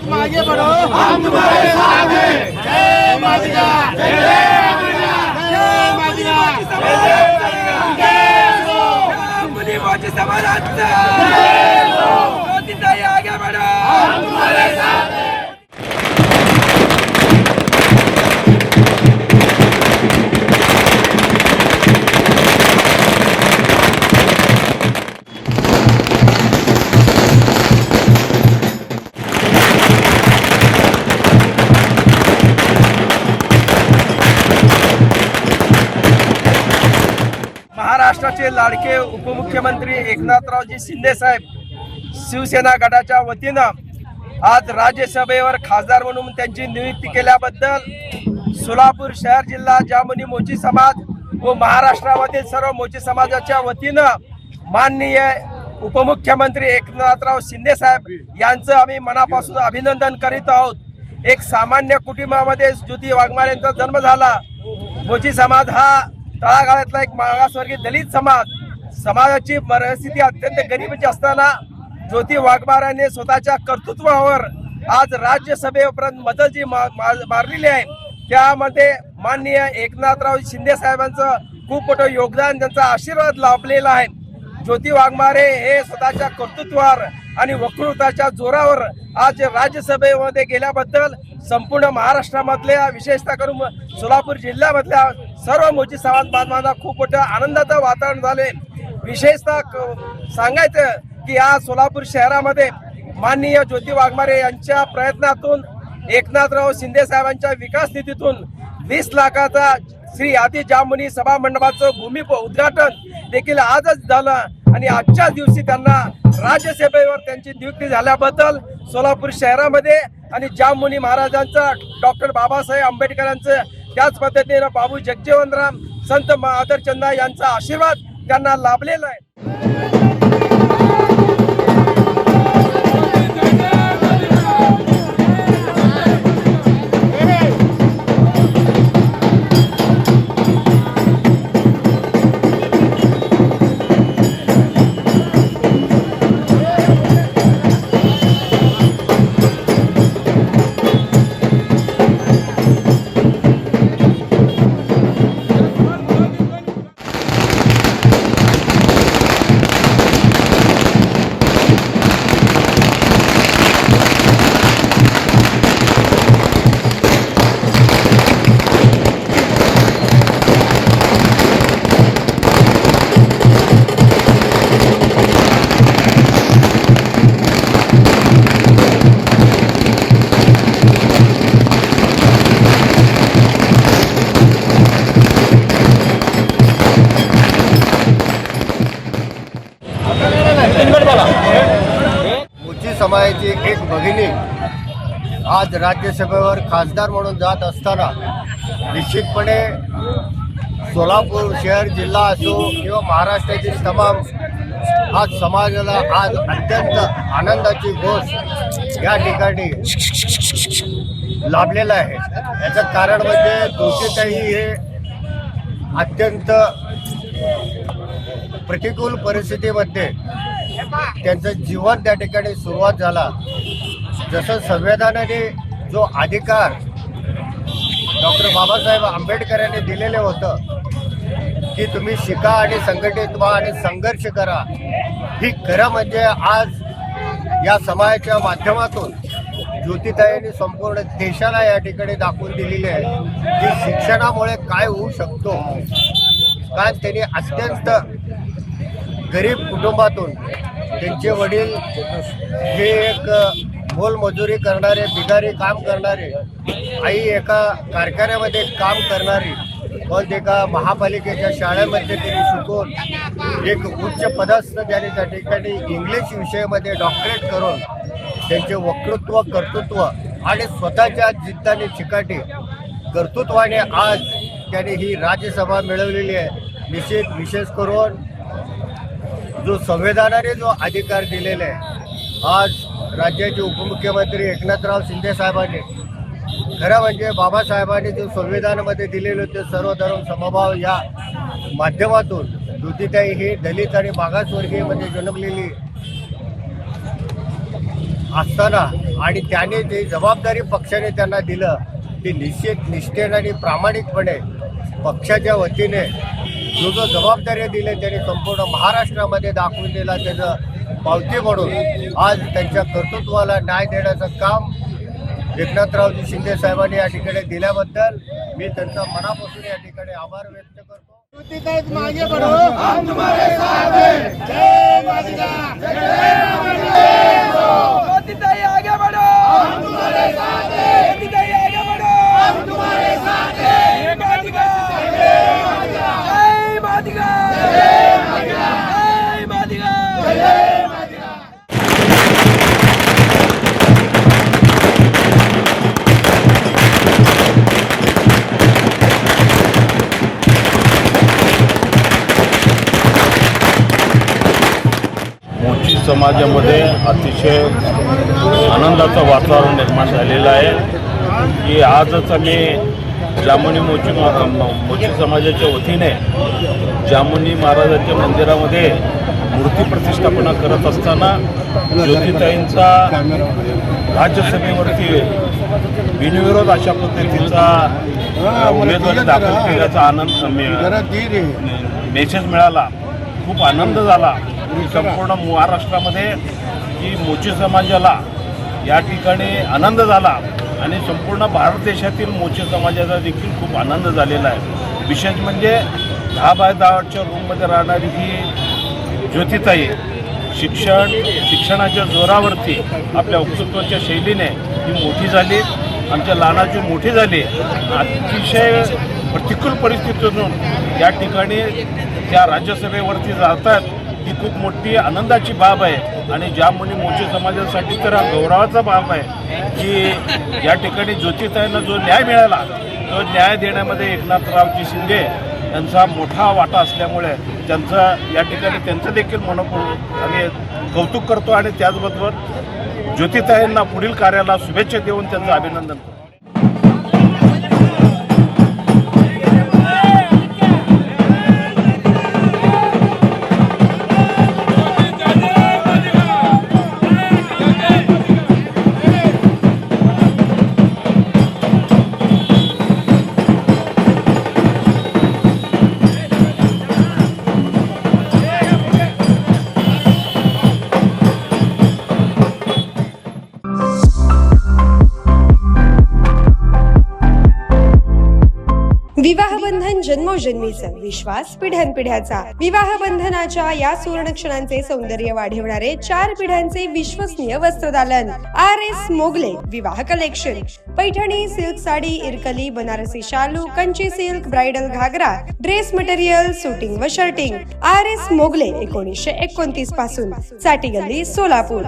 तुम आगे बढ़ो, हम तुम्हारे साथ हैं। जय मादिगा, जय मादिगा, जय मादिगा, जय मोदी समाजाचा मोदीताई आगे बढ़ो, हम तुम्हारे साथ हैं। महाराष्ट्राचे लाडके उपमुख्यमंत्री एकनाथरावजी शिंदे साहेब शिवसेना गटाच्या वतीनं आज राज्यसभेवर खासदार म्हणून त्यांची नियुक्ती केल्याबद्दल सोलापूर शहर जिल्हा जामोनी मोची समाज व महाराष्ट्रामधील सर्व मोची समाजाच्या वतीनं माननीय उपमुख्यमंत्री एकनाथराव शिंदे साहेब यांचं आम्ही मनापासून अभिनंदन करीत आहोत। एक सामान्य कुटुंबामध्ये ज्योती वाघमारे यांचा जन्म झाला। मोची समाज हा तळागाळातला एक मागासवर्गीय दलित समाजाची परिस्थिती अत्यंत गरीबीची असताना ज्योती वाघमारेने स्वतःच्या कर्तृत्वावर आज राज्यसभेपर्यंत मतं जी मारलेली आहे त्यामध्ये माननीय एकनाथराव शिंदे साहेबांचं खूप मोठं योगदान, त्यांचा आशीर्वाद लाभलेला आहे। ज्योती वाघमारे हे स्वतःच्या कर्तृत्वावर आणि वक्तृत्वाच्या जोरावर आज राज्यसभेमध्ये गेल्याबद्दल संपूर्ण महाराष्ट्रामधल्या विशेषतः करून सोलापूर जिल्ह्यामधल्या सर्व मोची समाज बांधवांना खूप मोठं आनंदाचं वातावरण झाले। विशेषतः सांगायचं की या सोलापूर शहरामध्ये माननीय ज्योती वाघमारे यांच्या प्रयत्नातून एकनाथराव शिंदे साहेबांच्या विकास निधीतून 20 लाखाचा श्री आदी जामोनी सभा मंडपाचं उद्घाटन देखील आजच झालं आणि आजच्या दिवशी त्यांना राज्यसभेवर त्यांची नियुक्ती झाल्याबद्दल सोलापूर शहरामध्ये आणि जामोनी महाराजांचं डॉक्टर बाबासाहेब आंबेडकरांचं त्याच पद्धतीनं बाबू जगजीवनराम संत आदरचंदा यांचा आशीर्वाद त्यांना लाभलेला आहे। मोची समाजाची एक भगिनी आज राज्यसभेवर खासदार म्हणून जात असताना निश्चितपणे सोलापूर शहर जिल्हा असो किंवा महाराष्ट्रातील तमाम आज समाजाला आज अत्यंत आनंदाची गोष्ट या ठिकाणी लाभलेला आहे। याचं कारण म्हणजे ज्योतिताई हे अत्यंत प्रतिकूल परिस्थितीमध्ये त्यांचं जीवन त्या ठिकाणी सुरुवात झाला। जसं संविधानाने जो अधिकार डॉक्टर बाबासाहेब आंबेडकर यांनी दिलेले होतं की तुम्ही शिका आणि संघटित व्हा आणि संघर्ष करा, ही खरं म्हणजे आज या समाजाच्या माध्यमातून ज्योतिताईंनी संपूर्ण देशाला या ठिकाणी दाखवून दिलेली आहे की शिक्षणामुळे काय होऊ शकतो। कारण त्यांनी अत्यंत गरीब कुटुंबातून त्यांचे वडील हे एक मोलमजुरी करणारे, बिगारी काम करणारे, आई एका कारखान्यामध्ये काम करणारी, पण एका महापालिकेच्या शाळेमध्ये त्यांनी शिकून एक उच्च पदस्थ त्यांनी त्या ठिकाणी इंग्लिश विषयामध्ये डॉक्टरेट करून त्यांचे वक्तृत्व, कर्तृत्व आणि स्वतःच्या जिद्दाने चिकाटी कर्तृत्वाने आज त्यांनी ही राज्यसभा मिळवलेली आहे। निश्चित विशेष करून जो संविधानाने जो अधिकार दिलेला आहे, आज राज्याचे उपमुख्यमंत्री एकनाथराव शिंदे साहेबांनी खरं म्हणजे बाबासाहेबांनी जो संविधानामध्ये दिलेले होते सर्व धर्म समभाव या माध्यमातून ज्योतिताई ही दलित आणि मागासवर्गीयमध्ये जन्मलेली असताना आणि त्याने जी जबाबदारी पक्षाने त्यांना दिलं ती निश्चित निष्ठेने आणि प्रामाणिकपणे पक्षाच्या वतीने जो जबाबदारी दिली त्यांनी संपूर्ण महाराष्ट्रामध्ये दाखवून दिला. त्याचं पावती म्हणून आज त्यांच्या कर्तृत्वाला न्याय देण्याचं काम एकनाथरावजी शिंदे साहेबांनी या ठिकाणी दिल्याबद्दल मी त्यांचा मनापासून या ठिकाणी आभार व्यक्त करतो. आगे बढ़ो, हम तुम्हारे साथ हैं. जय मादिगा, जय मादिगा. मोदीताई आगे बढ़ो, हम तुम्हारे साथ हैं. मोदीताई आगे बढ़ो, हम तुम्हारे साथ हैं. जय मादिगा, जय मादिगा, जय मादिगा, जय मादिगा, जय मादिगा. जय मादिगा. मोची समाजामध्ये अतिशय आनंदाचं वातावरण निर्माण झालेलं आहे की आजच आम्ही जामुनी मोची समाजाच्या वतीने जामुनी महाराजांच्या मंदिरामध्ये मूर्ती प्रतिष्ठापना करत असताना ज्योतिताईंचा राज्यसभेवरती बिनविरोध अशा पद्धतीचा उमेदवारी दाखल केल्याचा मेसेज मिळाला. खूप आनंद झाला. संपूर्ण महाराष्ट्रामध्ये की मोची समाजाला या ठिकाणी आनंद झाला आणि संपूर्ण भारत देशातील मोची समाजाचा देखील खूप आनंद झालेला आहे. विशेष म्हणजे 10x10 रूममध्ये राहणारी ही ज्योतिताई शिक्षणाच्या जोरावरती आपल्या वक्तृत्वाच्या शैलीने ही मोठी झाली. आमच्या लहानाची मोठी झाली. अतिशय प्रतिकूल परिस्थितीतून या ठिकाणी त्या राज्यसभेवरती जातात ही खूप मोठी आनंदाची बाब आहे आणि जामुनी मोची समाजासाठी तर हा गौरवाचा बाब आहे की या ठिकाणी ज्योतिताईंना जो न्याय मिळाला तो न्याय देण्यामध्ये एकनाथरावजी शिंदे यांचा मोठा वाटा असल्यामुळे त्यांचं या ठिकाणी त्यांचं देखील मनपूर्वक आणि कौतुक करतो आणि त्याचबरोबर ज्योतिताईंना पुढील कार्याला शुभेच्छा देऊन त्यांचं अभिनंदन करतो. विवाहबंधन जन्मोजन्मीचं, विश्वास पिढ्यानपिढ्याचा. विवाहबंधनाच्या या सुवर्ण क्षणांचे सौंदर्य वाढवणारे 4 पिढ्यांचे विश्वसनीय वस्त्रदालन RS मोगले विवाह कलेक्शन. पैठणी, सिल्क साडी, इरकली, बनारसी शालू, कंची सिल्क, ब्राइडल घागरा, ड्रेस मटेरियल, सुटिंग व शर्टिंग. RS मोगले 1929 पासून, साठी गल्ली, सोलापूर.